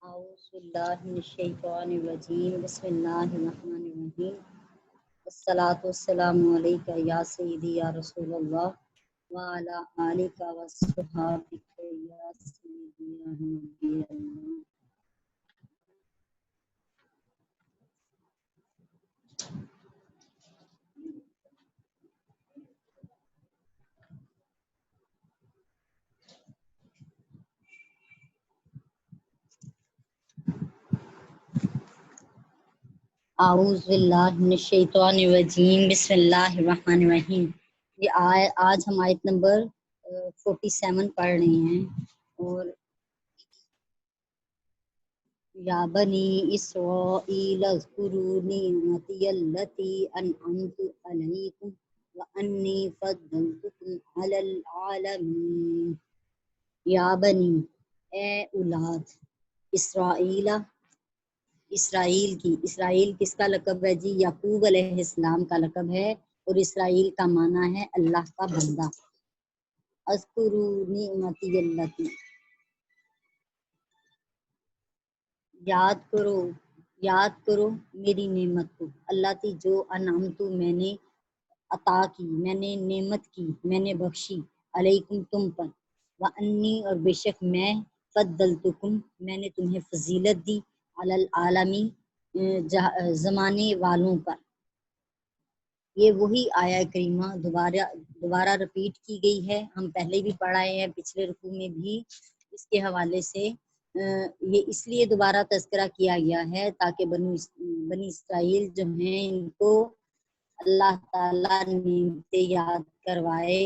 أعوذ بالله من الشيطان الرجيم بسم الله الرحمن الرحيم والصلاة والسلام عليك يا سيدي يا رسول الله وعلى آلك وصحبك يا سيدي يا نبي الله. اعوذ باللہ من الشیطان الرجیم بسم اللہ الرحمن الرحیم. یہ آج ہم آیت نمبر 47 پڑھ رہے ہیں. اور یا بنی اسرائیل اذکروا نعمتی التی انعمت علیکم وانی فضلتکم علی العالمین. یا بنی، اے اولاد اسرائیل کس کا لقب ہے جی؟ یعقوب علیہ السلام کا لقب ہے، اور اسرائیل کا معنی ہے اللہ کا بندہ. اذکروا نعمتی التی، یاد کرو میری نعمت کو، اللہ تی جو انعمت میں نے عطا کی، میں نے نعمت کی، میں نے بخشی، علیکم تم پر، وانی اور بے شک میں، فضلتکم میں نے تمہیں فضیلت دی، علی العالمی زمانے والوں پر. یہ وہی آیہ کریمہ دوبارہ رپیٹ کی گئی ہے. ہم پہلے بھی پڑھائے ہیں، پچھلے رکوع میں بھی اس کے حوالے سے یہ اس لیے دوبارہ تذکرہ کیا گیا ہے تاکہ بنی اسرائیل جو ہیں ان کو اللہ تعالیٰ نعمتیں یاد کروائے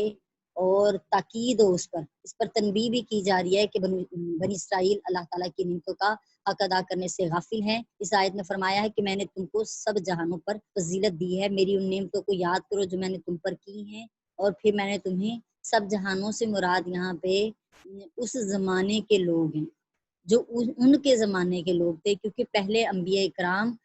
اور تاکید ہو اس پر تنبیہ بھی کی جا رہی ہے کہ بنی اسرائیل اللہ تعالیٰ کی نعمتوں کا حق ادا کرنے سے غافل ہیں. اس آیت میں فرمایا ہے کہ میں نے تم کو سب جہانوں پر فضیلت دی ہے، میری ان نعمتوں کو یاد کرو جو میں نے تم پر کی ہیں، اور پھر میں نے تمہیں سب جہانوں سے مراد یہاں پہ اس زمانے کے لوگ ہیں جو ان کے زمانے کے لوگ تھے، کیونکہ پہلے انبیاء اکرام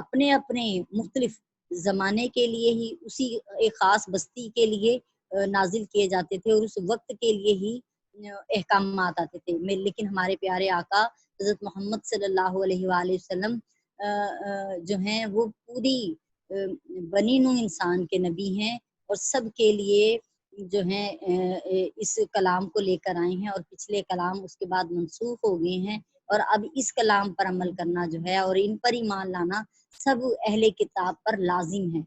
اپنے اپنے مختلف زمانے کے لیے ہی اسی ایک خاص بستی کے لیے نازل کیے جاتے تھے اور اس وقت کے لیے ہی احکامات آتے تھے. لیکن ہمارے پیارے آقا حضرت محمد صلی اللہ علیہ وآلہ وسلم جو ہیں وہ پوری بنی نوع انسان کے نبی ہیں، اور سب کے لیے جو ہیں اس کلام کو لے کر آئے ہیں، اور پچھلے کلام اس کے بعد منسوخ ہو گئے ہیں، اور اب اس کلام پر عمل کرنا جو ہے اور ان پر ایمان لانا سب اہل کتاب پر لازم ہے.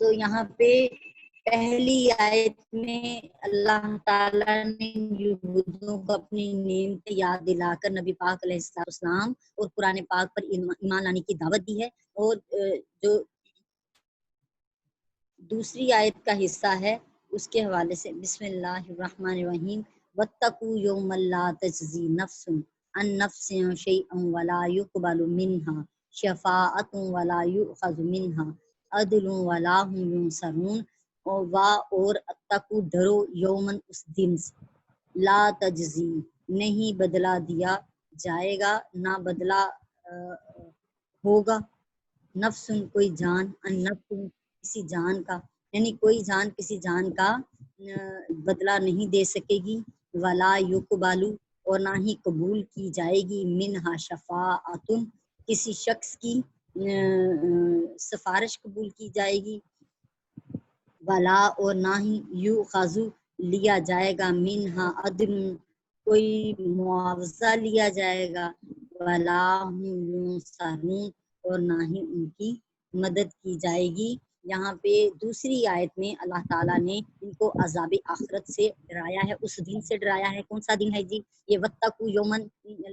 تو یہاں پہ پہلی آیت میں اللہ تعالیٰ نے یہودوں کو اپنی نعمت یاد دلا کر نبی پاک علیہ السلام اور قرآن پاک پر ایمان لانے کی دعوت دی ہے. اور جو دوسری آیت کا حصہ ہے اس کے حوالے سے بسم اللہ الرحمن الرحیم. واتقوا یوما لا تجزی نفس عن نفس شیئا ولا يقبل منها شفاعۃ ولا یؤخذ منها عدل ولا هم ينصرون. اور اتقوا ڈرو یومن اس دن سے لا تجزی نہیں بدلہ دیا جائے گا، نہ بدلہ ہوگا، نفس کوئی جان، ان نفس کسی جان کا، یعنی کوئی جان کسی جان کا بدلہ نہیں دے سکے گی، ولا یقبل اور نہ ہی قبول کی جائے گی، منہا شفاعۃ کسی شخص کی سفارش قبول کی جائے گی، ولا اور نہ ہی یؤخذ لیا جائے گا، منہا عدل کوئی معاوضہ لیا جائے گا، ولا هم ينصرون اور نہ ہی ان کی مدد کی جائے گی. یہاں پہ دوسری آیت میں اللہ تعالیٰ نے ان کو عذاب آخرت سے ڈرایا ہے، اس دن سے ڈرایا ہے. کون سا دن ہے جی؟ یہ واتقوا یومن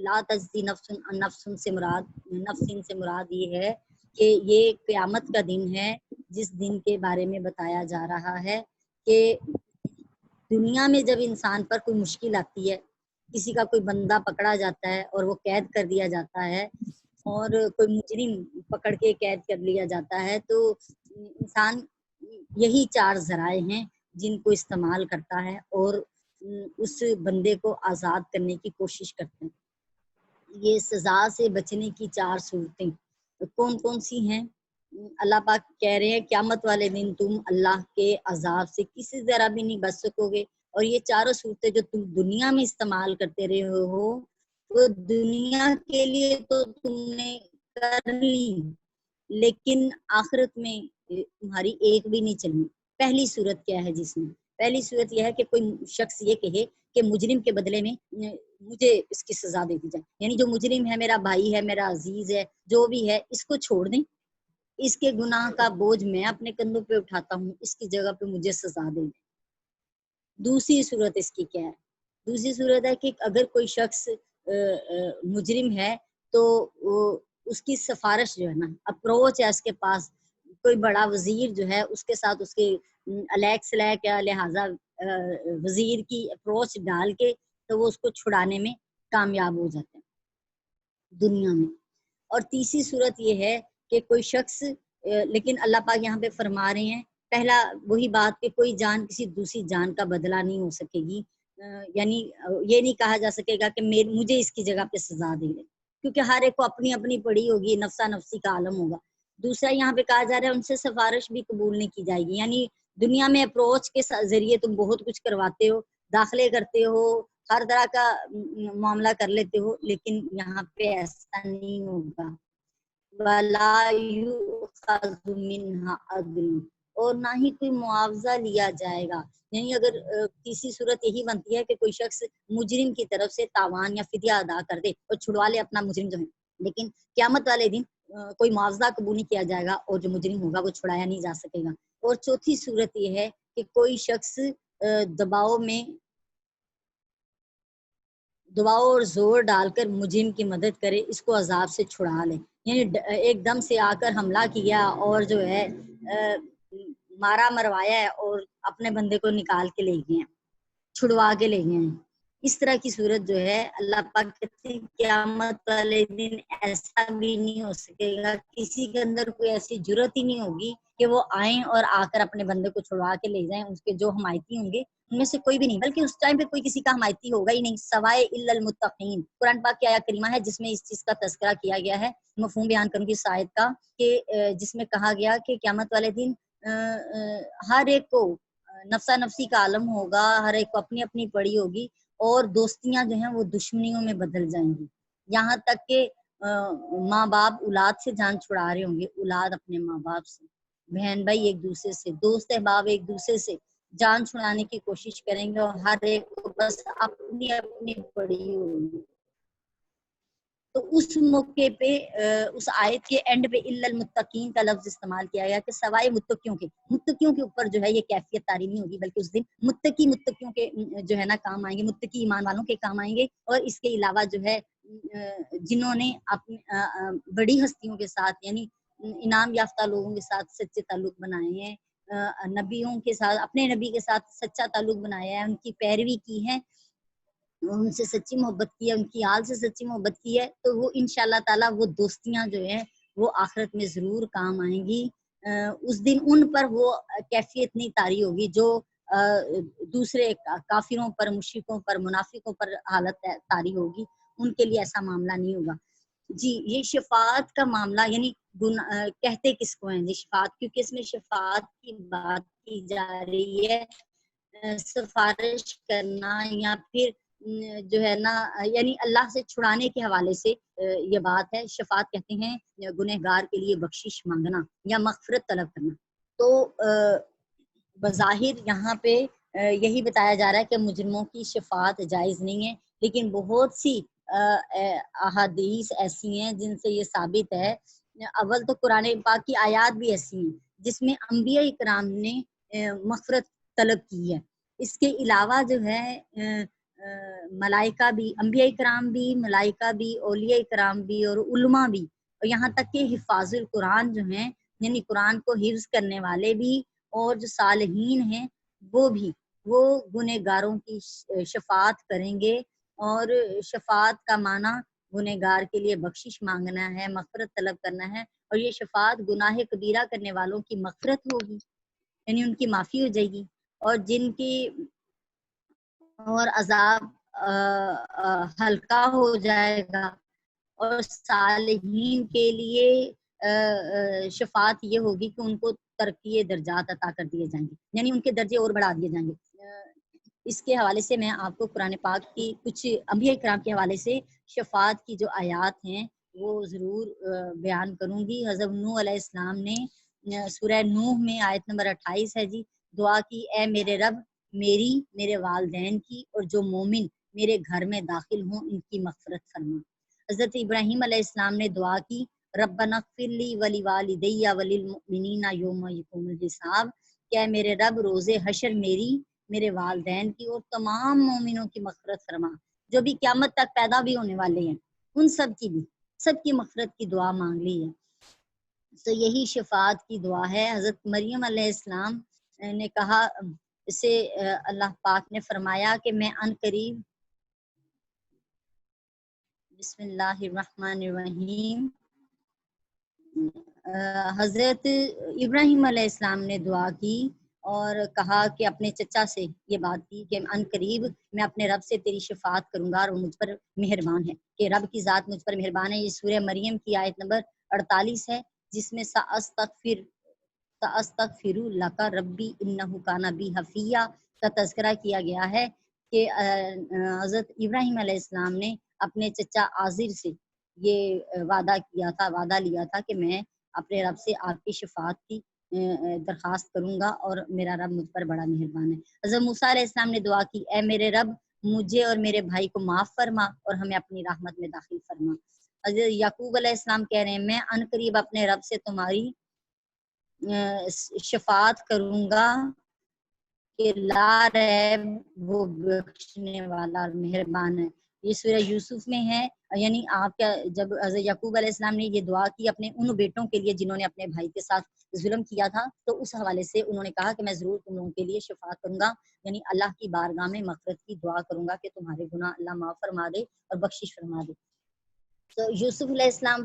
لا تجزی نفس عن نفس سے مراد یہ ہے کہ یہ قیامت کا دن ہے، جس دن کے بارے میں بتایا جا رہا ہے کہ دنیا میں جب انسان پر کوئی مشکل آتی ہے، کسی کا کوئی بندہ پکڑا جاتا ہے اور وہ قید کر دیا جاتا ہے، اور کوئی مجرم پکڑ کے قید کر لیا جاتا ہے، تو انسان یہی 4 ذرائع ہیں جن کو استعمال کرتا ہے اور اس بندے کو آزاد کرنے کی کوشش کرتے ہیں. یہ سزا سے بچنے کی 4 صورتیں کون کون سی ہیں؟ اللہ پاک کہہ رہے ہیں قیامت والے دن تم اللہ کے عذاب سے کسی ذرا بھی نہیں بچ سکو گے، اور یہ 4 صورتیں جو تم دنیا میں استعمال کرتے رہے ہو وہ دنیا کے لیے تو تم نے کر لی، لیکن آخرت میں تمہاری ایک بھی نہیں چلنی۔ پہلی صورت کیا ہے جس میں، پہلی صورت یہ ہے کہ کوئی شخص یہ کہے کہ مجرم کے بدلے میں مجھے اس کی سزا دے دی جائے، یعنی جو مجرم ہے، میرا بھائی ہے، میرا عزیز ہے، جو بھی ہے، اس کو چھوڑ دیں، اس کے گناہ کا بوجھ میں اپنے کندھوں پہ اٹھاتا ہوں، اس کی جگہ پہ مجھے سزا دے دیں۔ دوسری صورت اس کی کیا ہے؟ دوسری صورت ہے کہ اگر کوئی شخص مجرم ہے تو اس کی سفارش جو ہے نا، اپروچ ہے اس کے پاس، کوئی بڑا وزیر جو ہے اس کے ساتھ اس کے الیک سلیک یا لہٰذا وزیر کی اپروچ ڈال کے تو وہ اس کو چھڑانے میں کامیاب ہو جاتے ہیں دنیا میں۔ اور تیسری صورت یہ ہے کہ کوئی شخص لیکن اللہ پاک یہاں پہ فرما رہے ہیں، پہلا وہی بات کہ کوئی جان کسی دوسری جان کا بدلہ نہیں ہو سکے گی، یعنی یہ نہیں کہا جا سکے گا کہ مجھے اس کی جگہ پہ سزا دے دے، کیونکہ ہر ایک کو اپنی اپنی پڑی ہوگی، نفسا نفسی کا عالم ہوگا۔ دوسرا یہاں پہ کہا جا رہا ہے ان سے سفارش بھی قبول نہیں کی جائے گی، یعنی دنیا میں اپروچ کے ذریعے تم بہت کچھ کرواتے ہو، داخلے کرتے ہو، ہر طرح کا معاملہ کر لیتے ہو، لیکن یہاں پہ ایسا نہیں ہوگا۔ وَلَا يُؤْخَذُ مِنْهَا عَدْلٌ، اور نہ ہی کوئی معاوضہ لیا جائے گا، یعنی اگر تیسری صورت یہی بنتی ہے کہ کوئی شخص مجرم کی طرف سے تاوان یا فدیہ ادا کر دے اور چھڑوا لے اپنا مجرم جو ہے، لیکن قیامت والے دن کوئی معاوضہ قبول نہیں کیا جائے گا اور جو مجرم ہوگا وہ چھڑایا نہیں جا سکے گا۔ اور چوتھی صورت یہ ہے کہ کوئی شخص دباؤ اور زور ڈال کر مجرم کی مدد کرے، اس کو عذاب سے چھڑا لے، یعنی ایک دم سے آ کر حملہ کیا اور جو ہے مارا مروایا ہے اور اپنے بندے کو نکال کے لے گئے ہیں، چھڑوا کے لے گئے ہیں۔ اس طرح کی صورت جو ہے اللہ پاک کہتے ہیں قیامت والے دن ایسا بھی نہیں ہو سکے گا، کسی کے اندر کوئی ایسی جرت ہی نہیں ہوگی کہ وہ آئیں اور آ کر اپنے بندے کو چھڑوا کے لے جائیں، اس کے جو حمایتی ہوں گے ان میں سے کوئی بھی نہیں، بلکہ اس ٹائم پہ کوئی کسی کا حمایتی ہوگا ہی نہیں سوائے الا المتقین۔ قرآن پاک کی آیت کریمہ ہے جس میں اس چیز کا تذکرہ کیا گیا ہے، مفہوم بیان کروں گی اس آیت کا، کہ جس میں کہا گیا کہ قیامت والے دن ہر ایک کو نفسا نفسی کا عالم ہوگا، ہر ایک کو اپنی اپنی پڑی ہوگی، اور دوستیاں جو ہیں وہ دشمنیوں میں بدل جائیں گی، یہاں تک کہ ماں باپ اولاد سے جان چھڑا رہے ہوں گے، اولاد اپنے ماں باپ سے، بہن بھائی ایک دوسرے سے، دوست احباب ایک دوسرے سے جان چھڑانے کی کوشش کریں گے، اور ہر ایک کو بس اپنی اپنی پڑی ہوگی۔ تو اس موقع پہ اس آیت کے اینڈ پہ الا المتقین کا لفظ استعمال کیا گیا کہ سوائے متقیوں کے اوپر جو ہے یہ کیفیت طاری نہیں ہوگی، بلکہ اس دن متقیوں کے جو ہے نا کام آئیں گے، متقی ایمان والوں کے کام آئیں گے، اور اس کے علاوہ جو ہے جنہوں نے اپنی بڑی ہستیوں کے ساتھ یعنی انعام یافتہ لوگوں کے ساتھ سچے تعلق بنائے ہیں، نبیوں کے ساتھ، اپنے نبی کے ساتھ سچا تعلق بنایا ہے، ان کی پیروی کی ہے، ان سے سچی محبت کی ہے، ان کی آل سے سچی محبت کی ہے، تو وہ انشاءاللہ تعالیٰ وہ دوستیاں جو ہیں وہ آخرت میں ضرور کام آئیں گی۔ اس دن ان پر وہ کیفیت نہیں طاری ہوگی جو دوسرے کافروں پر، مشرکوں پر، منافقوں پر حالت طاری ہوگی، ان کے لیے ایسا معاملہ نہیں ہوگا۔ جی یہ شفاعت کا معاملہ یعنی کہتے کس کو ہیں جی شفاعت، کیونکہ اس میں شفاعت کی بات کی جا رہی ہے، سفارش کرنا یا پھر جو ہے نا یعنی اللہ سے چھڑانے کے حوالے سے یہ بات ہے۔ شفاعت کہتے ہیں گنہگار کے لیے بخشش مانگنا یا مغفرت طلب کرنا۔ تو بظاہر یہاں پہ یہی بتایا جا رہا ہے کہ مجرموں کی شفاعت جائز نہیں ہے، لیکن بہت سی احادیث ایسی ہیں جن سے یہ ثابت ہے۔ اول تو قرآن پاک کی آیات بھی ایسی ہیں جس میں انبیاء کرام نے مغفرت طلب کی ہے، اس کے علاوہ جو ہے ملائکہ بھی، انبیاء کرام بھی، ملائکہ بھی، اولیاء کرام بھی اور علماء بھی، اور یہاں تک کہ حفاظ القرآن جو ہیں یعنی قرآن کو حفظ کرنے والے بھی اور جو صالحین ہیں وہ بھی، وہ گنہگاروں کی شفاعت کریں گے، اور شفاعت کا معنی گنہگار کے لیے بخشش مانگنا ہے، مغفرت طلب کرنا ہے، اور یہ شفاعت گناہ کبیرہ کرنے والوں کی مغفرت ہوگی، یعنی ان کی معافی ہو جائے گی، اور جن کی اور عذاب ہلکا ہو جائے گا، اور صالحین کے لیے شفاعت یہ ہوگی کہ ان کو ترقی درجات عطا کر دیے جائیں گے، یعنی ان کے درجے اور بڑھا دیے جائیں گے۔ اس کے حوالے سے میں آپ کو قرآن پاک کی کچھ انبیاء کرام کے حوالے سے شفاعت کی جو آیات ہیں وہ ضرور بیان کروں گی۔ حضرت نوح علیہ السلام نے سورہ نوح میں آیت نمبر 28 ہے جی، دعا کی، اے میرے رب میری، میرے والدین کی اور جو مومن میرے گھر میں داخل ہوں ان کی مغفرت فرما۔ حضرت ابراہیم علیہ السلام نے دعا کی، ربنا اغفر لی ولی والدی وللمؤمنین یوم یقوم الحساب، کہ میرے رب روز حشر میری، میرے والدین کی اور تمام مومنوں کی مغفرت فرما، جو بھی قیامت تک پیدا بھی ہونے والے ہیں ان سب کی مغفرت کی دعا مانگ لی ہے۔ تو یہی شفاعت کی دعا ہے۔ حضرت مریم علیہ السلام نے کہا، اسے اللہ پاک نے فرمایا کہ میں ان قریب، بسم اللہ الرحمن الرحیم، حضرت ابراہیم علیہ السلام نے دعا کی اور کہا کہ اپنے چچا سے یہ بات کی کہ ان قریب میں اپنے رب سے تیری شفاعت کروں گا اور وہ مجھ پر مہربان ہے، کہ رب کی ذات مجھ پر مہربان ہے۔ یہ سورہ مریم کی آیت نمبر 48 ہے، جس میں سأستغفر لک ربی انہ کان بی حفیہ کا تذکرہ کیا گیا ہے کہ حضرت ابراہیم علیہ السلام نے اپنے چچا آزر سے یہ وعدہ لیا تھا کہ میں اپنے رب سے آپ کی شفاعت کی درخواست کروں گا اور میرا رب مجھ پر بڑا مہربان ہے۔ حضرت موسیٰ علیہ السلام نے دعا کی، اے میرے رب مجھے اور میرے بھائی کو معاف فرما اور ہمیں اپنی رحمت میں داخل فرما۔ حضرت یعقوب علیہ السلام کہہ رہے ہیں، میں ان قریب اپنے رب سے تمہاری شفاعت کروں گا کہ لا ریب وہ بخشنے والا اور مہربان ہے۔ یہ سورہ یوسف میں ہے، یعنی آپ کا جب حضرت یعقوب علیہ السلام نے یہ دعا کی اپنے ان بیٹوں کے لیے جنہوں نے اپنے بھائی کے ساتھ ظلم کیا تھا، تو اس حوالے سے انہوں نے کہا کہ میں ضرور تم لوگوں کے لیے شفاعت کروں گا، یعنی اللہ کی بارگاہ میں مغفرت کی دعا کروں گا کہ تمہارے گناہ اللہ معاف فرما دے اور بخشش فرما دے۔ تو یوسف علیہ السلام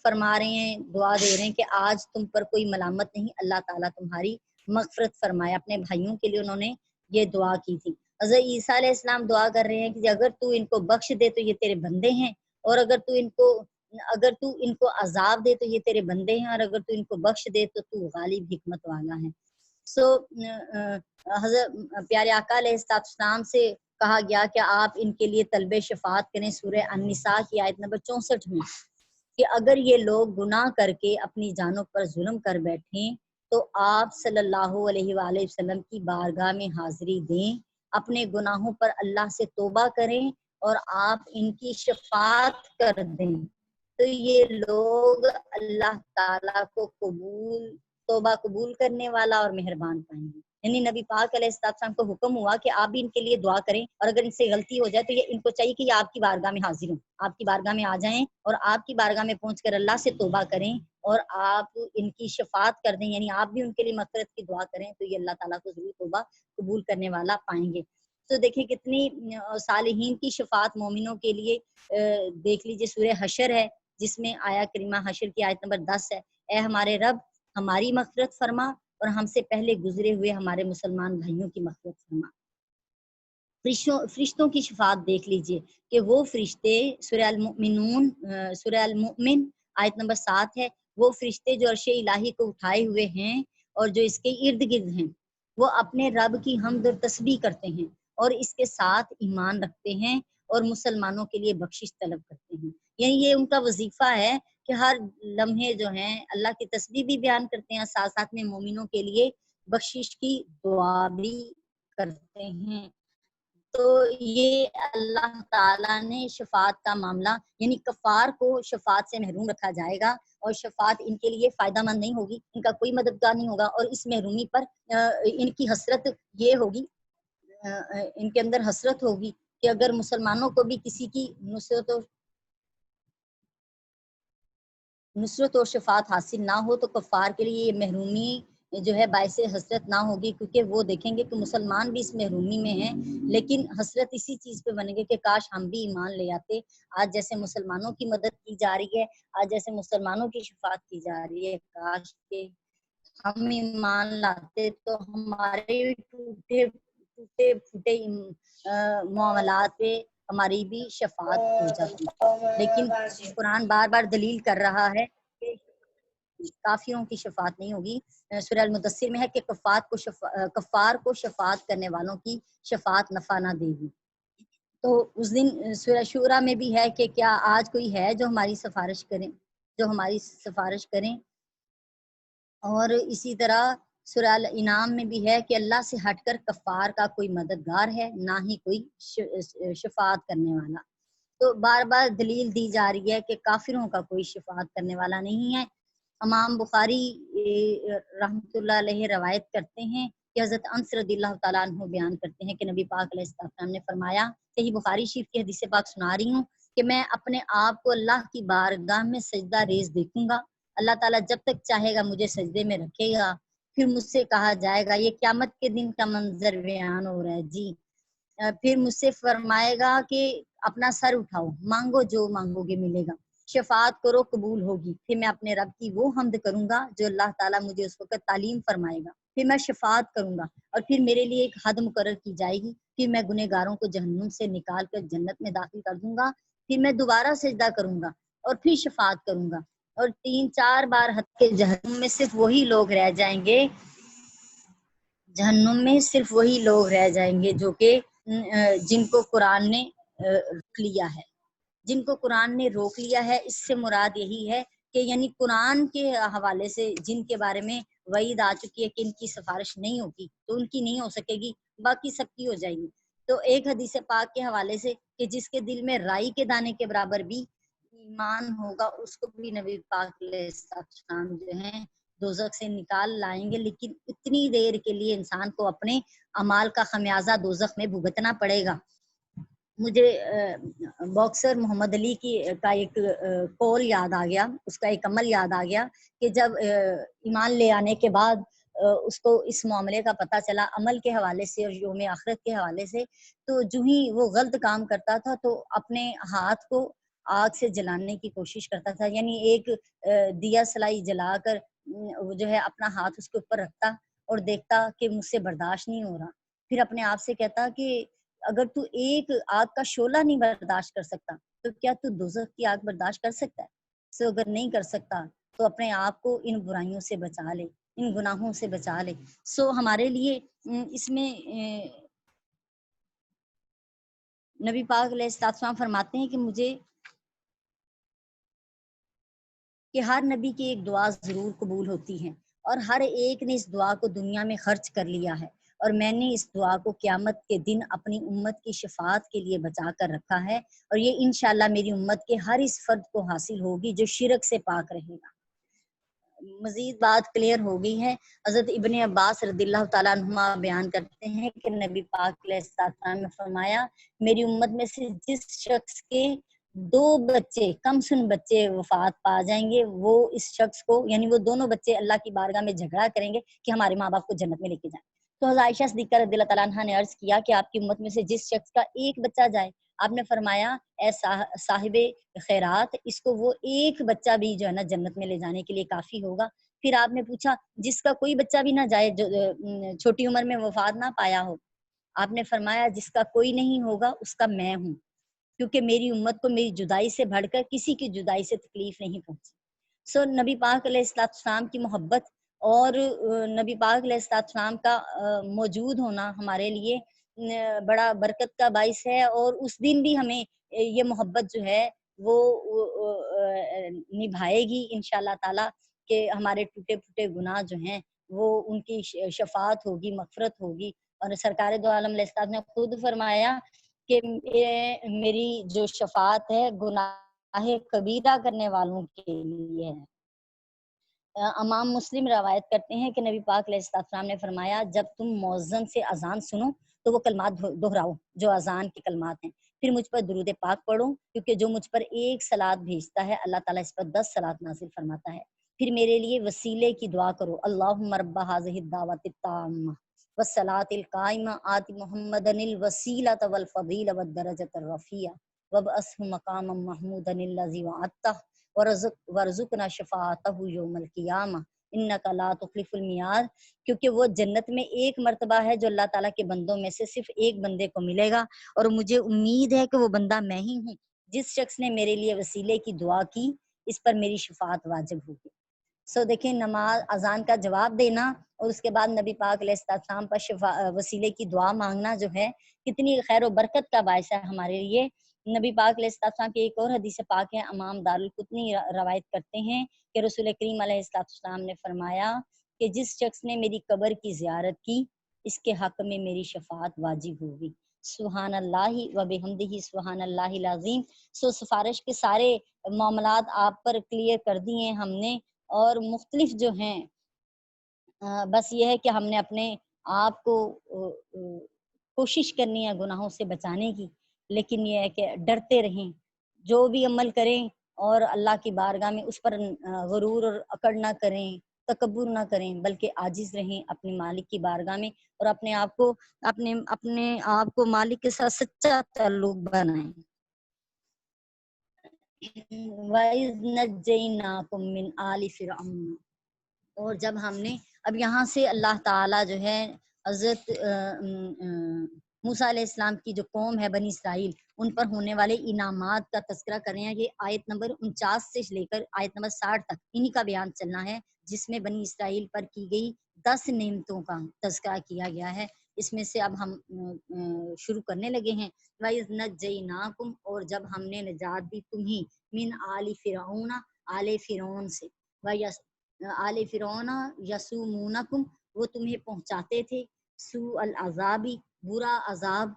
فرما رہے ہیں، دعا دے رہے ہیں کہ آج تم پر کوئی ملامت نہیں، اللہ تعالیٰ تمہاری مغفرت فرمائے۔ اپنے بھائیوں کے لیے انہوں نے یہ دعا کی تھی۔ حضرت عیسیٰ علیہ السلام دعا کر رہے ہیں کہ اگر تو ان کو بخش دے تو یہ تیرے بندے ہیں، اور اگر تو ان کو عذاب دے تو یہ تیرے بندے ہیں، اور اگر تو ان کو بخش دے تو تو غالب حکمت والا ہے۔ حضرت پیارے آقا علیہ السلام سے کہا گیا کہ آپ ان کے لیے طلب شفاعت کریں، سورہ النساء کی آیت نمبر 64 میں، کہ اگر یہ لوگ گناہ کر کے اپنی جانوں پر ظلم کر بیٹھیں تو آپ صلی اللہ علیہ وآلہ وسلم کی بارگاہ میں حاضری دیں، اپنے گناہوں پر اللہ سے توبہ کریں اور آپ ان کی شفاعت کر دیں، تو یہ لوگ اللہ تعالیٰ کو توبہ قبول کرنے والا اور مہربان پائیں گے۔ یعنی نبی پاک علیہ السلام کو حکم ہوا کہ آپ بھی ان کے لیے دعا کریں، اور اگر ان سے غلطی ہو جائے تو یہ ان کو چاہیے کہ یہ آپ کی بارگاہ میں حاضر ہوں، آپ کی بارگاہ میں آ جائیں اور آپ کی بارگاہ میں پہنچ کر اللہ سے توبہ کریں اور آپ ان کی شفاعت کر دیں، یعنی آپ بھی ان کے لیے مغفرت کی دعا کریں، تو یہ اللہ تعالیٰ کو ضرور توبہ قبول کرنے والا پائیں گے۔ تو دیکھیں کتنی صالحین کی شفاعت مومنوں کے لیے، دیکھ لیجئے سورہ حشر ہے جس میں آیا کریمہ حشر کی آیت نمبر 10 ہے، اے ہمارے رب ہماری مغفرت فرما اور ہم سے پہلے گزرے ہوئے ہمارے مسلمان بھائیوں کی مغفرت فرما۔ فرشتوں کی شفاعت دیکھ لیجئے کہ وہ فرشتے، سورہ المؤمن آیت نمبر 7 ہے، وہ فرشتے جو عرش الہی کو اٹھائے ہوئے ہیں اور جو اس کے ارد گرد ہیں، وہ اپنے رب کی حمد اور تسبیح کرتے ہیں اور اس کے ساتھ ایمان رکھتے ہیں اور مسلمانوں کے لیے بخشش طلب کرتے ہیں۔ یعنی یہ ان کا وظیفہ ہے کہ ہر لمحے جو ہیں اللہ کی تسبیح بھی بیان کرتے ہیں، ساتھ ساتھ میں مومنوں کے لیے بخشش کی دعا بھی کرتے ہیں۔ تو یہ اللہ تعالیٰ نے شفاعت کا معاملہ، یعنی کفار کو شفاعت سے محروم رکھا جائے گا اور شفاعت ان کے لیے فائدہ مند نہیں ہوگی، ان کا کوئی مددگار نہیں ہوگا، اور اس محرومی پر ان کی حسرت یہ ہوگی، ان کے اندر حسرت ہوگی کہ اگر مسلمانوں کو بھی کسی کی نصرت و شفاعت حاصل نہ ہو تو کفار کے لیے یہ محرومی جو ہے باعث حسرت نہ ہوگی، کیونکہ وہ دیکھیں گے کہ مسلمان بھی اس محرومی میں ہیں، لیکن حسرت اسی چیز پہ بنے گی کہ کاش ہم بھی ایمان لے آتے۔ آج جیسے مسلمانوں کی مدد کی جا رہی ہے، آج جیسے مسلمانوں کی شفاعت کی جا رہی ہے، کاش کہ ہم ایمان لاتے تو ہمارے ٹوٹے پھوٹے معاملات پہ ہماری بھی شفاعت ہو جاتی۔ لیکن قرآن بار بار دلیل کر رہا ہے کہ ہوگی، کافروں کی شفاعت نہیں ہوگی۔ سورہ المدثر میں ہے کہ کفار کو شفاعت کرنے والوں کی شفاعت نفع نہ دے گی۔ تو اس دن سورہ شورا میں بھی ہے کہ کیا آج کوئی ہے جو ہماری سفارش کریں۔ اور اسی طرح سورہ الانعام میں بھی ہے کہ اللہ سے ہٹ کر کفار کا کوئی مددگار ہے، نہ ہی کوئی شفاعت کرنے والا۔ تو بار بار دلیل دی جا رہی ہے کہ کافروں کا کوئی شفاعت کرنے والا نہیں ہے۔ امام بخاری رحمۃ اللہ علیہ روایت کرتے ہیں کہ حضرت انس رضی اللہ تعالیٰ عنہ بیان کرتے ہیں کہ نبی پاک علیہ السلام نے فرمایا، صحیح بخاری شریف کی حدیث پاک سنا رہی ہوں، کہ میں اپنے آپ کو اللہ کی بارگاہ میں سجدہ ریز دیکھوں گا، اللہ تعالیٰ جب تک چاہے گا مجھے سجدے میں رکھے گا، پھر مجھ سے کہا جائے گا، یہ قیامت کے دن کا منظر بیان ہو رہا ہے جی، پھر مجھ سے فرمائے گا کہ اپنا سر اٹھاؤ، مانگو جو مانگو گے ملے گا، شفاعت کرو قبول ہوگی، پھر میں اپنے رب کی وہ حمد کروں گا جو اللہ تعالیٰ مجھے اس وقت تعلیم فرمائے گا، پھر میں شفاعت کروں گا، اور پھر میرے لیے ایک حد مقرر کی جائے گی، پھر میں گنہگاروں کو جہنم سے نکال کر جنت میں داخل کر دوں گا، پھر میں دوبارہ سجدہ کروں گا اور پھر شفاعت کروں گا، اور 3-4 بار حد کے جہنم میں صرف وہی لوگ رہ جائیں گے، جہنم میں صرف وہی لوگ رہ جائیں گے جو کہ جن کو قرآن نے روک لیا ہے، جن کو قرآن نے روک لیا ہے۔ اس سے مراد یہی ہے کہ یعنی قرآن کے حوالے سے جن کے بارے میں وعید آ چکی ہے کہ ان کی سفارش نہیں ہوگی، تو ان کی نہیں ہو سکے گی، باقی سب کی ہو جائے گی۔ تو ایک حدیث پاک کے حوالے سے کہ جس کے دل میں رائی کے دانے کے برابر بھی ایمان ہوگا، اس کو بھی نبی پاک علیہ السلام جو ہیں دوزخ سے نکال لائیں گے، لیکن اتنی دیر کے لیے انسان کو اپنے اعمال کا خمیازہ دوزخ میں بھگتنا پڑے گا۔ مجھے باکسر محمد علی کا ایک قول یاد آ گیا، اس کا ایک عمل یاد آ گیا کہ جب ایمان لے آنے کے بعد اس کو اس معاملے کا پتہ چلا عمل کے حوالے سے اور یوم آخرت کے حوالے سے، تو جو ہی وہ غلط کام کرتا تھا تو اپنے ہاتھ کو آگ سے جلانے کی کوشش کرتا تھا، یعنی ایک دیا سلائی جلا کر وہ جو ہے اپنا ہاتھ اس کے اوپر رکھتا اور دیکھتا کہ مجھ سے برداشت نہیں ہو رہا، پھر اپنے آپ سے کہتا کہ اگر تو ایک آگ کا شعلہ نہیں برداشت کر سکتا تو کیا تو دوزخ کی آگ برداشت کر سکتا ہے؟ سو اگر نہیں کر سکتا تو اپنے آپ کو ان برائیوں سے بچا لے، ان گناہوں سے بچا لے۔ سو ہمارے لیے اس میں نبی پاک علیہ السلام فرماتے ہیں کہ مجھے کہ ہر نبی کی ایک دعا ضرور قبول ہوتی ہے، اور ہر ایک نے اس دعا کو دنیا میں خرچ کر لیا ہے، اور میں نے اس دعا کو قیامت کے دن اپنی امت کی شفاعت کے لیے بچا کر رکھا ہے، اور یہ انشاءاللہ میری امت کے ہر اس فرد کو حاصل ہوگی جو شرک سے پاک رہے گا۔ مزید بات کلیئر ہو گئی ہے۔ حضرت ابن عباس رضی اللہ تعالیٰ عنہما بیان کرتے ہیں کہ نبی پاک علیہ السلام نے فرمایا، میری امت میں سے جس شخص کے 2 بچے کم سن بچے وفات پا جائیں گے، وہ اس شخص کو یعنی وہ دونوں بچے اللہ کی بارگاہ میں جھگڑا کریں گے کہ ہمارے ماں باپ کو جنت میں لے کے جائیں۔ تو حضرت عائشہ صدیقہ رضی اللہ تعالیٰ عنہا نے عرض کیا کہ آپ کی امت میں سے جس شخص کا ایک بچہ جائے، آپ نے فرمایا اے صاحب خیرات، اس کو وہ ایک بچہ بھی جو ہے نا جنت میں لے جانے کے لیے کافی ہوگا۔ پھر آپ نے پوچھا جس کا کوئی بچہ بھی نہ جائے، جو چھوٹی عمر میں وفات نہ پایا ہو، آپ نے فرمایا جس کا کوئی نہیں ہوگا اس کا میں ہوں، کیونکہ میری امت کو میری جدائی سے بڑھ کر کسی کی جدائی سے تکلیف نہیں پہنچی۔ سو نبی پاک علیہ السلام کی محبت اور نبی پاک علیہ السلام کا موجود ہونا ہمارے لیے بڑا برکت کا باعث ہے، اور اس دن بھی ہمیں یہ محبت جو ہے وہ نبھائے گی انشاءاللہ تعالی، کہ ہمارے ٹوٹے پھوٹے گناہ جو ہیں وہ ان کی شفاعت ہوگی، مغفرت ہوگی، اور سرکار دو عالم علیہ السلام نے خود فرمایا کہ میری جو شفاعت ہے گناہ کبیرہ کرنے والوں کے لیے ہے۔ امام مسلم روایت کرتے ہیں کہ نبی پاک علیہ السلام نے فرمایا، جب تم مؤذن سے اذان سنو تو وہ کلمات دہراؤ جو اذان کے کلمات ہیں، پھر مجھ پر درود پاک پڑھو، کیونکہ جو مجھ پر ایک صلات بھیجتا ہے اللہ تعالیٰ اس پر 10 صلات نازل فرماتا ہے، پھر میرے لیے وسیلے کی دعا کرو، اللہم رب ھذہ الدعوۃ التامہ والصلاۃ القائمہ آت محمدا الوسیلۃ والفضیلۃ والدرجۃ الرفیعہ وابعثہ مقاما محمودا الذی وعدتہ ورزقنا شفاعتہ یوم القیامہ انک لا تخلف المیعاد، کیونکہ وہ جنت میں ایک مرتبہ ہے جو اللہ تعالیٰ کے بندوں میں سے صرف ایک بندے کو ملے گا، اور مجھے امید ہے کہ وہ بندہ میں ہی ہوں۔ جس شخص نے میرے لیے وسیلے کی دعا کی اس پر میری شفاعت واجب ہوگی۔ سو دیکھیں نماز اذان کا جواب دینا اور اس کے بعد نبی پاک علیہ السلام پر شفا وسیلے کی دعا مانگنا جو ہے کتنی خیر و برکت کا باعث ہے ہمارے لیے۔ نبی پاک علیہ السلام کی ایک اور حدیث پاک ہے، امام دارالقطنی روایت کرتے ہیں کہ رسول کریم علیہ السلام نے فرمایا کہ جس شخص نے میری قبر کی زیارت کی اس کے حق میں میری شفاعت واجب ہوگی۔ سبحان اللہ و بحمدہ سبحان اللہ العظیم۔ سو سفارش کے سارے معاملات آپ پر کلیئر کر دیے ہم نے، اور مختلف جو ہیں بس یہ ہے کہ ہم نے اپنے آپ کو کوشش کرنی ہے گناہوں سے بچانے کی، لیکن یہ ہے کہ ڈرتے رہیں، جو بھی عمل کریں اور اللہ کی بارگاہ میں اس پر غرور اور اکڑ نہ کریں، تکبر نہ کریں، بلکہ عاجز رہیں اپنے مالک کی بارگاہ میں، اور اپنے آپ کو مالک کے ساتھ سچا تعلق بنائیں۔ وَإِذْ نَجَّيْنَاكُمْ مِنْ آلِ فِرْعَوْنَ، اور جب ہم نے اب یہاں سے اللہ تعالیٰ جو ہے حضرت موسیٰ علیہ السلام کی جو قوم ہے بنی اسرائیل ان پر ہونے والے انعامات کا تذکرہ کر رہے ہیں۔ یہ آیت نمبر 49 سے لے کر آیت نمبر 60 تک انہی کا بیان چلنا ہے، جس میں بنی اسرائیل پر کی گئی 10 نعمتوں کا تذکرہ کیا گیا ہے۔ اس میں سے اب ہم شروع کرنے لگے ہیں۔ وَإِذْ نَجَّيْنَاكُمْ، اور جب ہم نے نجات دی تمہیں، من آل فرعون، آل فرعون سے، آل فرعون یسومونکم، وہ تمہیں پہنچاتے تھے، سوء العذابی، برا عذاب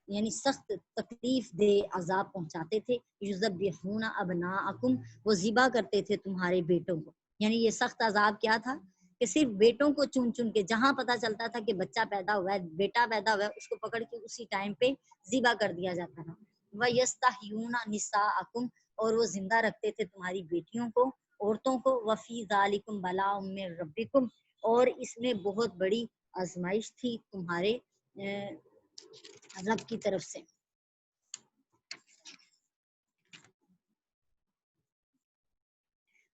یعنی سخت تکلیف دہ عذاب پہنچاتے تھے، یذبحون ابناءکم، وہ ذبح کرتے تھے تمہارے بیٹوں کو۔ یعنی یہ سخت عذاب کیا تھا کہ صرف بیٹوں کو چن چن کے، جہاں پتہ چلتا تھا کہ بچہ پیدا ہوا ہے، بیٹا پیدا ہوا ہے، اس کو پکڑ کے اسی ٹائم پہ ذبح کر دیا جاتا تھا۔ وَيَسْتَحْيُونَ نِسَاءَکم، اور وہ زندہ رکھتے تھے تمہاری بیٹیوں کو، عورتوں کو۔ وفی ذالکم بلاء من ربکم، اور اس میں بہت بڑی آزمائش تھی تمہارے رب کی طرف سے۔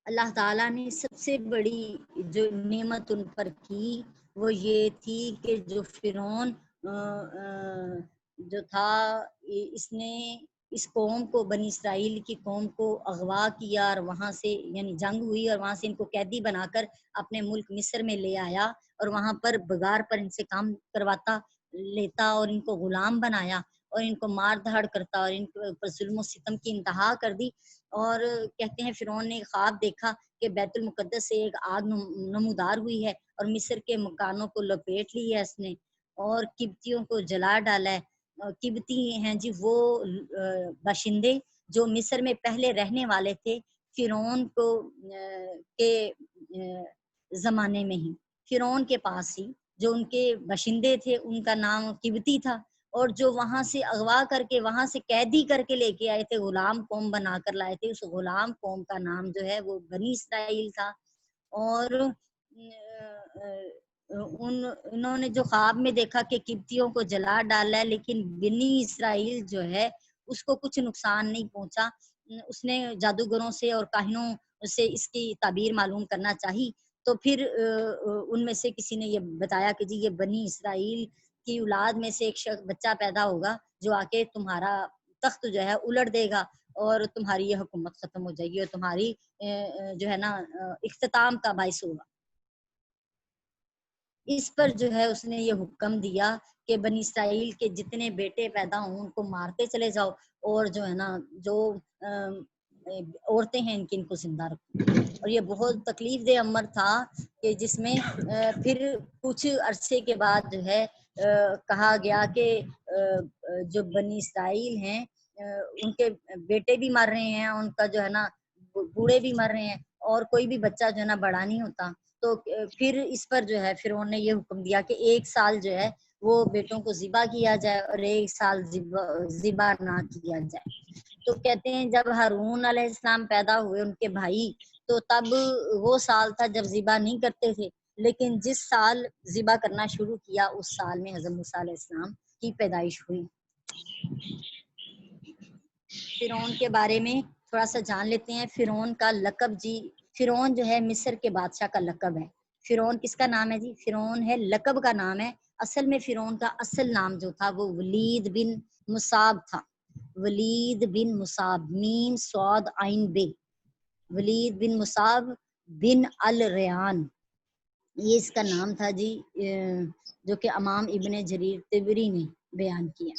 اللہ تعالیٰ نے سب سے بڑی جو نعمت ان پر کی وہ یہ تھی کہ جو فرعون جو تھا، اس نے اس قوم کو، بنی اسرائیل کی قوم کو اغوا کیا، اور وہاں سے یعنی جنگ ہوئی اور وہاں سے ان کو قیدی بنا کر اپنے ملک مصر میں لے آیا، اور وہاں پر بغار پر ان سے کام کرواتا، لیتا، اور ان کو غلام بنایا، اور ان کو مار دھاڑ کرتا، اور ان کے اوپر ظلم و ستم کی انتہا کر دی۔ اور کہتے ہیں فرعون نے خواب دیکھا کہ بیت المقدس سے ایک آگ نمودار ہوئی ہے اور مصر کے مکانوں کو لپیٹ لی ہے اس نے، اور قبطیوں کو جلا ڈالا ہے۔ قبطی ہیں جی وہ باشندے جو مصر میں پہلے رہنے والے تھے فرعون کو کے زمانے میں ہی، فرعون کے پاس ہی جو ان کے باشندے تھے ان کا نام قبطی تھا، اور جو وہاں سے اغوا کر کے، وہاں سے قیدی کر کے لے کے آئے تھے، غلام قوم بنا کر لائے تھے، اس غلام قوم کا نام جو ہے وہ بنی اسرائیل تھا۔ اور انہوں نے جو خواب میں دیکھا کہ قبطیوں کو جلا ڈالا ہے، لیکن بنی اسرائیل جو ہے اس کو کچھ نقصان نہیں پہنچا۔ اس نے جادوگروں سے اور کاہنوں سے اس کی تعبیر معلوم کرنا چاہی، تو پھر ان میں سے کسی نے یہ بتایا کہ جی یہ بنی اسرائیل کی اولاد میں سے ایک شخص بچہ پیدا ہوگا جو آ کے تمہارا تخت جو ہے الٹ دے گا، اور تمہاری یہ حکومت ختم ہو جائے گی، اور تمہاری جو ہے نا اختتام کا باعث ہوگا۔ اس پر جو ہے اس نے یہ حکم دیا کہ بنی اسرائیل کے جتنے بیٹے پیدا ہوں ان کو مارتے چلے جاؤ، اور جو ہے نا جو عورتیں ہیں ان کو زندہ رکھو۔ اور یہ بہت تکلیف دہ امر تھا کہ جس میں پھر کچھ عرصے کے بعد جو ہے کہا گیا کہ جو بنی اسرائیل ہیں ان کے بیٹے بھی مر رہے ہیں، ان کا جو ہے نا بوڑھے بھی مر رہے ہیں، اور کوئی بھی بچہ جو ہے نا بڑا نہیں ہوتا۔ تو پھر اس پر جو ہے فرعون نے یہ حکم دیا کہ 1 سال جو ہے وہ بیٹوں کو ذبح کیا جائے اور 1 سال ذبح نہ کیا جائے۔ تو کہتے ہیں جب ہارون علیہ السلام پیدا ہوئے ان کے بھائی، تو تب وہ سال تھا جب ذبح نہیں کرتے تھے، لیکن جس سال ذبح کرنا شروع کیا اس سال میں حضرت موسیٰ علیہ السلام کی پیدائش ہوئی۔ فرعون کے بارے میں تھوڑا سا جان لیتے ہیں۔ فرعون کا لقب جی، فرعون جو ہے مصر کے بادشاہ کا لقب ہے۔ فرعون کس کا نام ہے جی؟ فرعون ہے لقب کا نام ہے، اصل میں فرعون کا اصل نام جو تھا وہ ولید بن مصعب تھا۔ ولید بن مصعب، میم صاد عین بے، ولید بن مصعب بن الریان، یہ اس کا نام تھا جی، جو کہ امام ابن جریر طبری نے بیان کیا.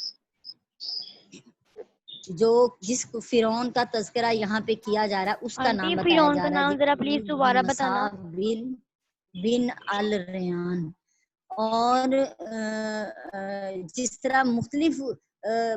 جو جس فرعون کا تذکرہ یہاں پہ کیا جا رہا ہے اس کا آنٹی نام بتایا فرعون جا کا رہا ہے نام جی ذرا پلیز عمرو دوبارہ بن بتانا. مصعب بن الریان. اور جس طرح مختلف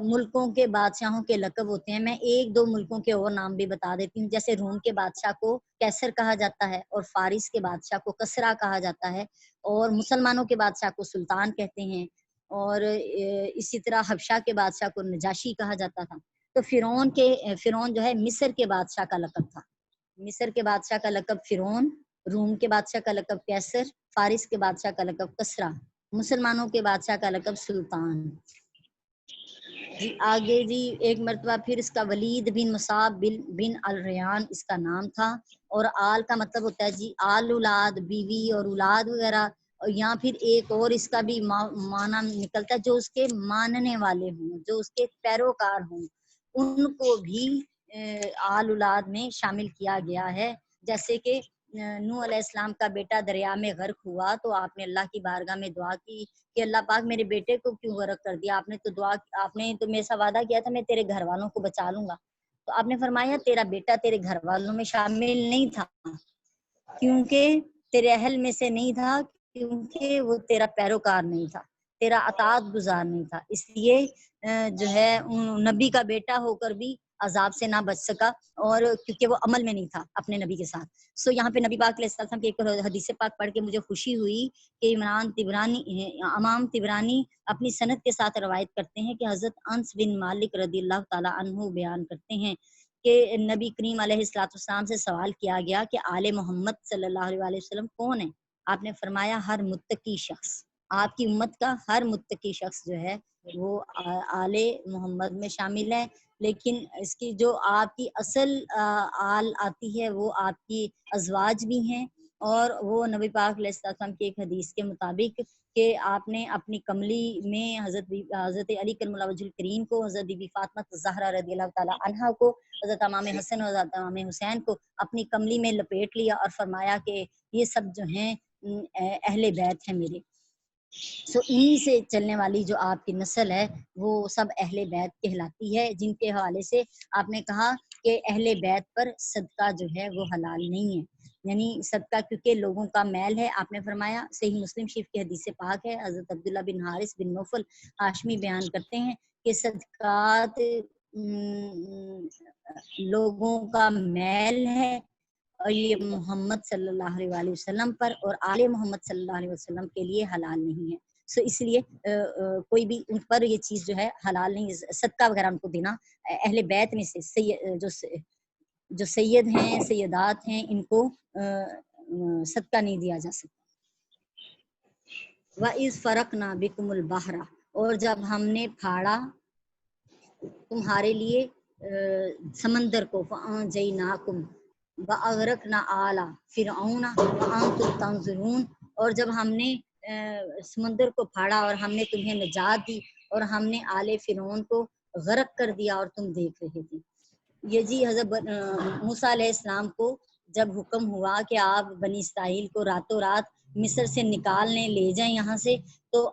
ملکوں کے بادشاہوں کے لقب ہوتے ہیں، میں ایک دو ملکوں کے اور نام بھی بتا دیتی ہوں. جیسے روم کے بادشاہ کو کیسر کہا جاتا ہے، اور فارس کے بادشاہ کو کسرا کہا جاتا ہے، اور مسلمانوں کے بادشاہ کو سلطان کہتے ہیں، اور اسی طرح حبشہ کے بادشاہ کو نجاشی کہا جاتا تھا. تو فرعون جو ہے مصر کے بادشاہ کا لقب تھا. مصر کے بادشاہ کا لقب فرعون، روم کے بادشاہ کا لقب کیسر، فارس کے بادشاہ کا لقب کسرا، مسلمانوں کے بادشاہ کا لقب سلطان. جی آگے جی ایک مرتبہ پھر اس کا ولید بن مصعب بن الریان اس کا نام تھا. اور آل کا مطلب ہوتا ہے جی آل اولاد، بیوی اور اولاد وغیرہ. اور یہاں پھر ایک اور اس کا بھی معنی نکلتا ہے، جو اس کے ماننے والے ہوں، جو اس کے پیروکار ہوں، ان کو بھی آل اولاد میں شامل کیا گیا ہے. جیسے کہ نوح علیہ السلام کا بیٹا دریا میں غرق ہوا تو آپ نے اللہ کی بارگاہ میں دعا کی کہ اللہ پاک میرے بیٹے کو کیوں غرق کر دیا؟ آپ نے تو میرے سے وعدہ کیا تھا میں تیرے گھر والوں کو بچا لوں گا. تو آپ نے فرمایا تیرا بیٹا تیرے گھر والوں میں شامل نہیں تھا، کیونکہ تیرے اہل میں سے نہیں تھا، کیونکہ وہ تیرا پیروکار نہیں تھا، تیرا اطاعت گزار نہیں تھا. اس لیے جو ہے نبی کا بیٹا ہو کر بھی عذاب سے نہ بچ سکا، اور کیونکہ وہ عمل میں نہیں تھا اپنے نبی کے ساتھ. یہاں پہ نبی پاک علیہ السلام کی ایک حدیث پاک پڑھ کے مجھے خوشی ہوئی کہ امام طبرانی اپنی سند کے ساتھ روایت کرتے ہیں کہ حضرت انس بن مالک رضی اللہ تعالی عنہ بیان کرتے ہیں کہ نبی کریم علیہ الصلوۃ والسلام سے سوال کیا گیا کہ آل محمد صلی اللہ علیہ وسلم کون ہے؟ آپ نے فرمایا ہر متقی شخص. آپ کی امت کا ہر متقی شخص جو ہے وہ آل محمد میں شامل ہے. لیکن اس کی جو آپ کی اصل آل آتی ہے وہ آپ کی ازواج بھی ہیں، اور وہ نبی پاک علیہ السلام کی ایک حدیث کے مطابق کہ آپ نے اپنی کملی میں حضرت علی کرم اللہ وجہ الکریم کو، حضرت بی بی فاطمہ الزہرا رضی اللہ تعالی عنہا کو، حضرت امام حسن اور حضرت امام حسین کو اپنی کملی میں لپیٹ لیا اور فرمایا کہ یہ سب جو ہیں اہل بیت ہیں میرے. انہی سے چلنے والی جو آپ کی نسل ہے وہ سب اہل بیت کہلاتی ہے، جن کے حوالے سے آپ نے کہا کہ اہل بیت پر صدقہ جو ہے وہ حلال نہیں ہے. یعنی صدقہ کیونکہ لوگوں کا میل ہے. آپ نے فرمایا، صحیح مسلم شریف کی حدیث سے پاک ہے، حضرت عبداللہ بن حارث بن نوفل ہاشمی بیان کرتے ہیں کہ صدقات لوگوں کا میل ہے، اور یہ محمد صلی اللہ علیہ وسلم پر اور آل محمد صلی اللہ علیہ وسلم کے لیے حلال نہیں ہے. اس لیے کوئی بھی ان پر یہ چیز جو ہے حلال نہیں، صدقہ وغیرہ ان کو دینا. اہل بیت میں سے جو سید ہیں، سیدات ہیں، ان کو صدقہ نہیں دیا جا سکتا. وَإِذْ فَرَقْنَا بِكُمُ الْبَحْرَ، اور جب ہم نے پھاڑا تمہارے لیے سمندر کو، فَأَنْجَيْنَاكُمْ وَأَغْرَقْنَا آلَ فِرْعَوْنَ وَأَنْتُمْ تَنْظُرُونَ، اور جب ہم نے سمندر کو پھاڑا اور ہم نے تمہیں نجات دی، اور ہم نے آل فرعون کو غرق کر دیا اور تم دیکھ رہے تھے. یہ جی حضرت موسیٰ علیہ السلام کو جب حکم ہوا کہ آپ بنی اسرائیل کو راتوں رات مصر سے نکالنے لے جائیں یہاں سے، تو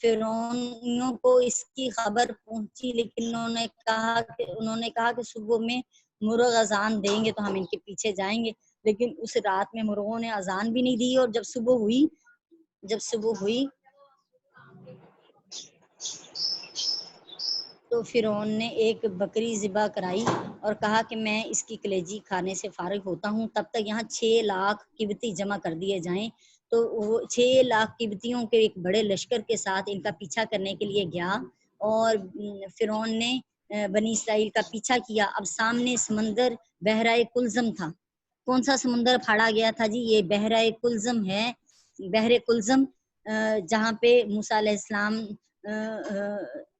فرعونیوں کو اس کی خبر پہنچی، لیکن انہوں نے کہا کہ صبح میں مرغ اذان دیں گے تو ہم ان کے پیچھے جائیں گے. لیکن اس رات میں مرغوں نے اذان بھی نہیں دی، اور جب صبح ہوئی تو فرعون نے ایک بکری ذبح کرائی اور کہا کہ میں اس کی کلیجی کھانے سے فارغ ہوتا ہوں، تب تک یہاں 6 لاکھ قبطی جمع کر دیے جائیں. تو وہ 6 لاکھ قبطیوں کے ایک بڑے لشکر کے ساتھ ان کا پیچھا کرنے کے لیے گیا، اور فرعون نے بنی اسرائیل کا پیچھا کیا. اب سامنے سمندر بحرہ کلزم تھا. کون سا سمندر پھاڑا گیا تھا جی؟ یہ بحرہ کلزم ہے. بحر کلزم جہاں پہ موسیٰ علیہ السلام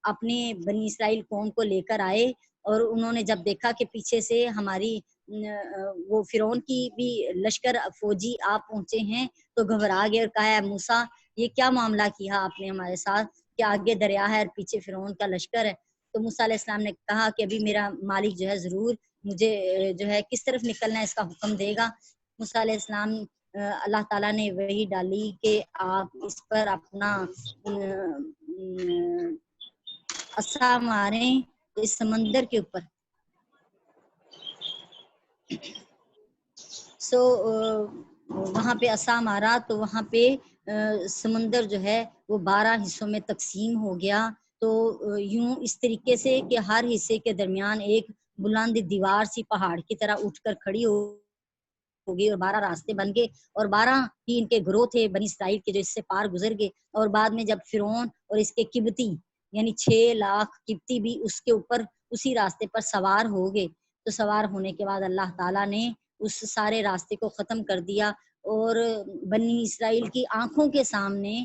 اپنے بنی اسرائیل قوم کو لے کر آئے، اور انہوں نے جب دیکھا کہ پیچھے سے ہماری وہ فرعون کی بھی لشکر فوجی آپ پہنچے ہیں تو گھبرا گئے اور کہا موسیٰ یہ کیا معاملہ کیا آپ نے ہمارے ساتھ کہ آگے دریا ہے اور پیچھے فرعون کا لشکر ہے. تو موسیٰ علیہ السلام نے کہا کہ ابھی میرا مالک جو ہے ضرور مجھے جو ہے کس طرف نکلنا ہے اس کا حکم دے گا. موسیٰ علیہ السلام اللہ تعالیٰ نے وحی ڈالی کہ آپ اس پر اپنا عصا ماریں اس سمندر کے اوپر. سو وہاں پہ عصا مارا تو وہاں پہ سمندر جو ہے وہ 12 حصوں میں تقسیم ہو گیا. تو یوں اس طریقے سے کہ ہر حصے کے درمیان ایک بلند دیوار سی پہاڑ کی طرح اٹھ کر کھڑی ہوگی اور 12 راستے بن گئے اور 12 ہی ان کے گروہ تھے بنی اسرائیل کے جو اس سے پار گزر گئے. اور بعد میں جب فرعون اور اس کے قبطی یعنی 6 لاکھ قبطی بھی اس کے اوپر اسی راستے پر سوار ہو گئے تو سوار ہونے کے بعد اللہ تعالیٰ نے اس سارے راستے کو ختم کر دیا اور بنی اسرائیل کی آنکھوں کے سامنے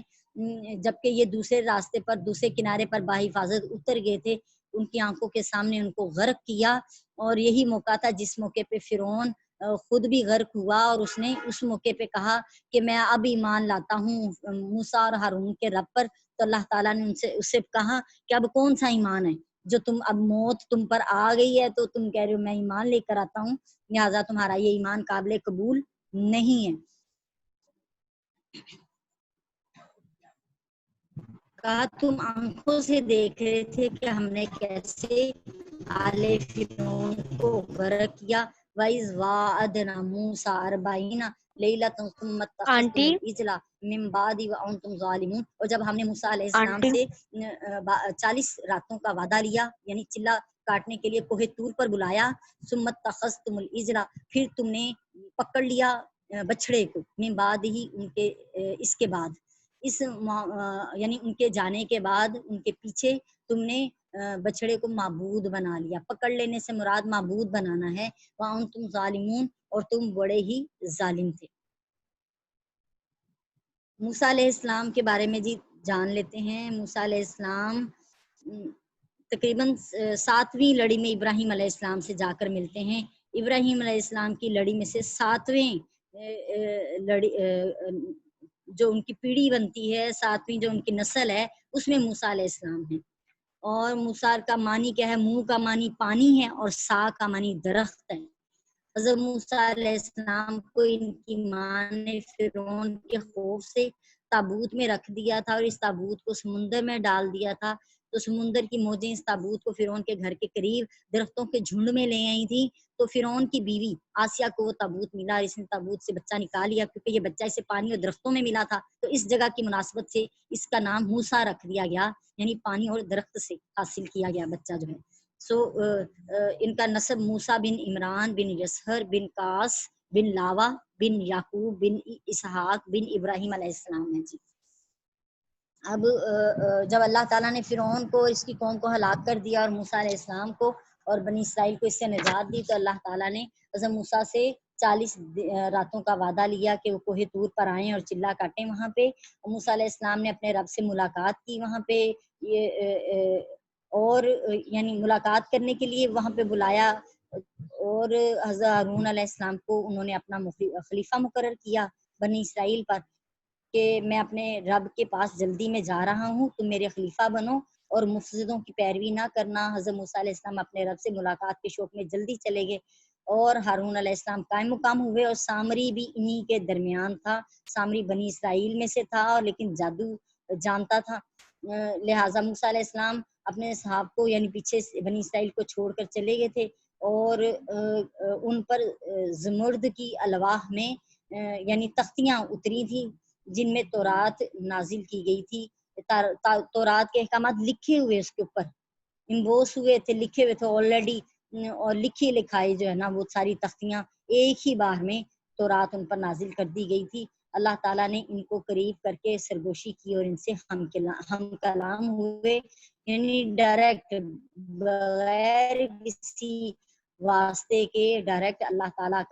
جبکہ یہ دوسرے راستے پر دوسرے کنارے پر باحفاظت اتر گئے تھے ان کی آنکھوں کے سامنے ان کو غرق کیا. اور یہی موقع تھا جس موقع پہ فرعون خود بھی غرق ہوا اور اس نے اس موقع پہ کہا کہ میں اب ایمان لاتا ہوں موسیٰ اور ہارون کے رب پر. تو اللہ تعالیٰ نے اس سے کہا کہ اب کون سا ایمان ہے جو تم اب موت تم پر آ گئی ہے تو تم کہہ رہے ہو میں ایمان لے کر آتا ہوں, لہٰذا تمہارا یہ ایمان قابل قبول نہیں ہے. کہا تم آنکھوں سے دیکھ رہے تھے کہ ہم نے کیسے آل فرعون کو غرق کیا. وَإِذْ وَعَدْنَا مُوسَىٰ 40 لَيْلَةً ثُمَّ اتَّخَذْتُمُ آنٹی الْعِجْلَ مِن بَعْدِ وَأَنْتُمْ ظَالِمُونَ. اور جب ہم نے موسیٰ علیہ السلام آنٹی سے 40 راتوں کا وعدہ لیا یعنی چلا کاٹنے کے لیے کوہ طور پر بلایا. ثُمَّ اتَّخَذْتُمُ الْعِجْلَ پھر تم نے پکڑ لیا بچڑے کو من بعد ہی ان کے اس کے بعد اس یعنی ان کے جانے کے بعد ان کے پیچھے تم نے بچڑے کو معبود بنا لیا. پکڑ لینے سے مراد معبود بنانا ہے. وَأَنْتُمْ ظَالِمُونَ اور تم بڑے ہی ظالم تھے. موسیٰ علیہ السلام کے بارے میں جی جان لیتے ہیں. موسیٰ علیہ السلام تقریباً 7ویں لڑی میں ابراہیم علیہ السلام سے جا کر ملتے ہیں. ابراہیم علیہ السلام کی لڑی میں سے 7ویں لڑی جو ان کی پیڑھی بنتی ہے 7ویں جو ان کی نسل ہے اس میں موسیٰ علیہ السلام ہیں. اور موسیٰ کا معنی کیا ہے؟ منہ کا معنی پانی ہے اور سا کا معنی درخت ہے. حضرت موسیٰ علیہ السلام کو ان کی ماں نے فرعون کے خوف سے تابوت میں رکھ دیا تھا اور اس تابوت کو سمندر میں ڈال دیا تھا. تو سمندر کی موجیں اس تابوت کو فرعون کے گھر کے قریب درختوں کے جھنڈ میں لے آئی تھی. تو فرعون کی بیوی آسیہ کو وہ تابوت ملا اور اس نے تابوت سے بچہ نکال لیا کیونکہ یہ بچہ اسے پانی اور درختوں میں ملا تھا. تو اس جگہ کی مناسبت سے اس کا نام موسیٰ رکھ دیا گیا یعنی پانی اور درخت سے حاصل کیا گیا بچہ جو ہے. ان کا نسب موسیٰ بن عمران بن یسہر بن قاس بن لاوا بن یعقوب بن اسحاق بن ابراہیم علیہ السلام ہے جی. اب جب اللہ تعالیٰ نے فرعون کو اس کی قوم کو ہلاک کر دیا اور موسیٰ علیہ السلام کو اور بنی اسرائیل کو اس سے نجات دی تو اللہ تعالیٰ نے حضرت موسیٰ سے 40 راتوں کا وعدہ لیا کہ وہ کوہ طور پر آئیں اور چلا کاٹیں وہاں پہ. موسیٰ علیہ السلام نے اپنے رب سے ملاقات کی وہاں پہ اور یعنی ملاقات کرنے کے لیے وہاں پہ بلایا اور حضرت ہارون علیہ السلام کو انہوں نے اپنا خلیفہ مقرر کیا بنی اسرائیل پر کہ میں اپنے رب کے پاس جلدی میں جا رہا ہوں تم میرے خلیفہ بنو اور مفسدوں کی پیروی نہ کرنا. حضرت موسیٰ علیہ السلام اپنے رب سے ملاقات کے شوق میں جلدی چلے گئے اور ہارون علیہ السلام قائم مقام ہوئے اور سامری بھی انہی کے درمیان تھا. سامری بنی اسرائیل میں سے تھا لیکن جادو جانتا تھا. لہٰذا موسیٰ علیہ السلام اپنے صحاب کو یعنی پیچھے بنی اسرائیل کو چھوڑ کر چلے گئے تھے اور ان پر زمرد کی الواح میں یعنی تختیاں اتری تھی جن میں تورات نازل کی گئی تھی. تورات کے احکامات لکھے ہوئے اس کے اوپر امبوس ہوئے تھے لکھے ہوئے تھے آلریڈی اور لکھی لکھائی جو ہے نا وہ ساری تختیاں ایک ہی بار میں تورات ان پر نازل کر دی گئی تھی. اللہ تعالیٰ نے ان کو قریب کر کے سرگوشی کی اور ان سے ہم کلام ہوئے یعنی ڈائریکٹ بغیر کسی واسطے کے ڈائریکٹ اللہ تعالیٰ